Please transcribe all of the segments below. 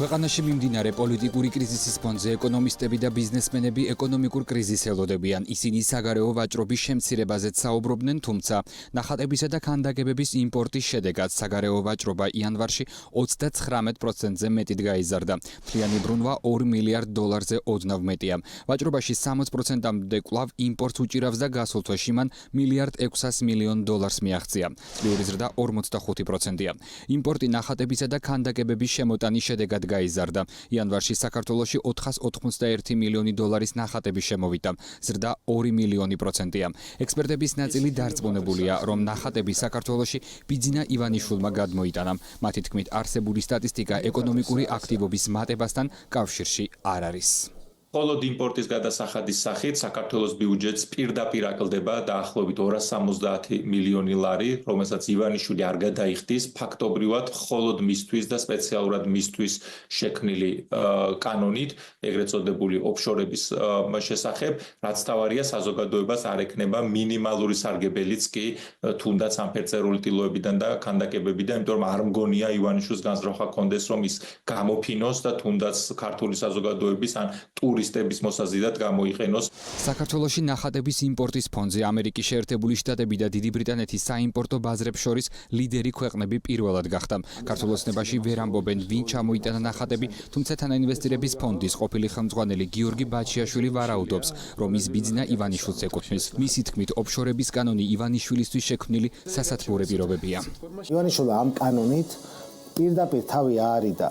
ქვეყანაში მიმდინარე პოლიტიკური კრიზისის ფონზე ეკონომისტები და ბიზნესმენები ეკონომიკურ კრიზისს ელოდებიან. ისინი საგარეო ვაჭრობის შემცირებაზეც საუბრობდნენ, თუმცა ნახატებისა და ქანდაკებების იმპორტის შედეგად საგარეო ვაჭრობა იანვარში 39%-ზე მეტით გაიზარდა. მთლიანი ბრუნვა $2 მილიარდზე ოდნავ მეტია. ვაჭრობაში 60%-მდე კვლავ იმპორტს უჭირავს და გასულ თვეში მან $1.6 მილიარდ მიაღწია. წლიური ზრდა 45%-ია. იმპორტი ნახატებისა და ქანდაკებების შემოტანის შედეგად გაიზარდა. იანვარში საქართველოში $481 მილიონი ნახატები შემოვიდა. ზრდა 2%-ია. ექსპერტების ნაწილი დარწმუნებულია, რომ ნახატები საქართველოში ბიძინა ივანიშვილმა გადმოიტანა. მათი თქმით, არსებული სტატისტიკა ეკონომიკური აქტივობის მატებასთან კავშირში არ არის. Მხოლოდ იმპორტის გადასახადის სახით საქართველოს ბიუჯეტს პირდაპირ აკლდება დაახლოებით $270 მილიონი, რომელსაც ივანიშვილი არ გადაიხდის ფაქტობრივად მხოლოდ მისთვის და სპეციალურად მისთვის შექმნილი კანონით, ეგრეთ წოდებული ოფშორების შესახებ, რაც თავარია საზოგადოებას არ ექნება მინიმალური სარგებელიც კი თუნდაც ამ ფერწერული ტილოებიდან და ქანდაკებებიდან, იმიტომ რომ არ მგონია ივანიშვილს განზრახვა კონდეს, რომ ის გამოფინოს და თუნდაც ქართული საზოგადოების ან ტურისტების მოსაზიდად გამოიყენოს. საქართველოში ნახატების იმპორტის ფონზე ამერიკის შეერთებული შტატები და დიდი ბრიტანეთის საიმპორტო ბაზრებს შორის ლიდერი ქვეყნები პირველად გახდა. ქართულ ოცნებაში ვერ ამბობენ, ვინ ჩამოიტანა ნახატები, თუმცა თანაინვესტირების ფონდის ყოფილი ხელმძღვანელი გიორგი ბაჩიაშვილი ვარაუდობს, რომ ის ბიძინა ივანიშვილს ეკუთვნის. მისი თქმით, ოფშორების კანონი ივანიშვილისთვის შექმნილი სასათბურე პირობებია. ივანიშვილი ამ კანონით პირდაპირ თავი აარიდა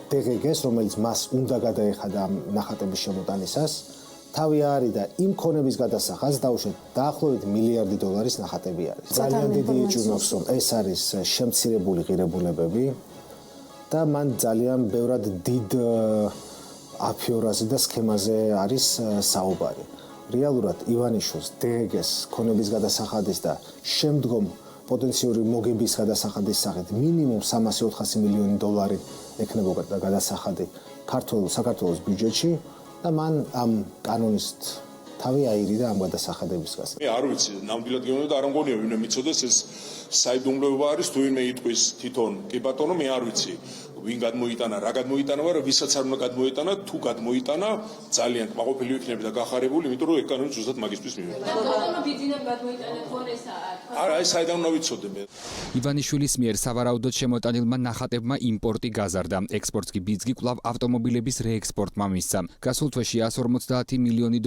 DGG-ს, რომელიც მას უნდა გადაეხადა ამ ნახატების შემოტანისას, თავი აარიდა იმ ქონების გადასახადს, დაუშვათ დაახლოებით $1 მილიარდი ნახატები არის. ძალიან დიდი იჭუნოს, რომ ეს არის შემცირებული ღირებულებები და მან ძალიან ბევრად დიდ აფიორაზე და სქემაზე არის საუბარი. რეალურად ივანიშვილს DGG-ს ქონების გადასახადის და შემდგომ პოტენციური მოგების გადასახადის სახით მინიმუმ $300-400 მილიონი ექნებოდა გადასახადი საქართველოს ბიუჯეტში და მან ამ კანონის თავი აირიდა ამ გადასახადებისგან. მე არ ვიცი, ნამდვილად გეუბნები და არ მგონია ვინმე მიცოდეს ეს საიდუმლოება არის თუ ვინმე იტყვის თვითონ. კი ბატონო, მე არ ვიცი ვინ გადმოიტანა, რა გადმოიტანა, მაგრამ ვისაც არ უნდა გადმოიტანა, თუ გადმოიტანა, ძალიან კმაყოფილი ვიქნები და გახარებული, იმიტომ რომ ეკანონი ზუსტად მაგისთვის მივიდა. ბატონო ბიძინამ გადმოიტანა თორე ეს არა, ეს საიდან უნდა ვიცოდე მე. ივანიშვილის მიერ სავარაუდოდ შემოტანილმა ნახატებმა იმპორტი გაზარდა. ექსპორტს კი ბიძგი კვლავ ავტომობილების რეექსპორტმა მისცა. გასულ თვეში $150 მილიონი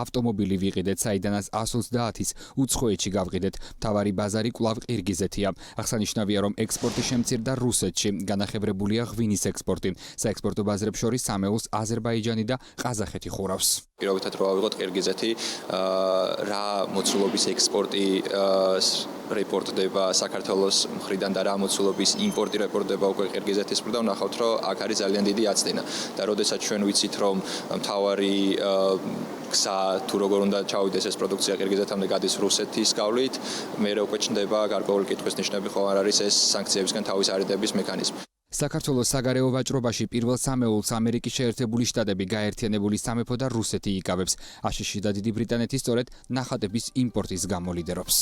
ავტომობილი ვიყიდეთ, საიდანაც 130-ის უცხოეთში გავყიდეთ. მთავარი ბაზარი კვლავ ყირგიზეთია. აღსანიშნავია, რომ ექსპორტი შემცირდა რუსეთში. განახევრებულია ღვინის ექსპორტი. საექსპორტო ბაზრებს შორის სამეულს აზერბაიჯანი და ყაზახეთი ხურავს. პირობითად რო ავიღოთ ყირგიზეთი, რა მოცულობის ექსპორტი რეპორტდება საქართველოს მხრიდან და რა მოცულობის იმპორტი რეპორტდება უკვე ყირგიზეთის მხრიდან, ვნახავთ, რომ აქ არის ძალიან დიდი აწტინა. და როდესაც ჩვენ ვიცით, რომ მთავარი გზა თუ როგორ უნდა ჩავიდეს ეს პროდუქცია ყირგიზეთამდე გადის რუსეთის გავლით, მერე უკვე ჩნდება გარკვეული კითხვის ნიშნები, ხო არ არის ეს სანქციებისგან თავის არიდების მექანიზმი. საქართველოს საგარეო ვაჭრობაში პირველ სამეულს ამერიკის შეერთებული შტატები, გაერთიანებული სამეფო და რუსეთი იკავებს. აშშ და დიდი ბრიტანეთი სწორედ ნახატების იმპორტის გამო ლიდერობს.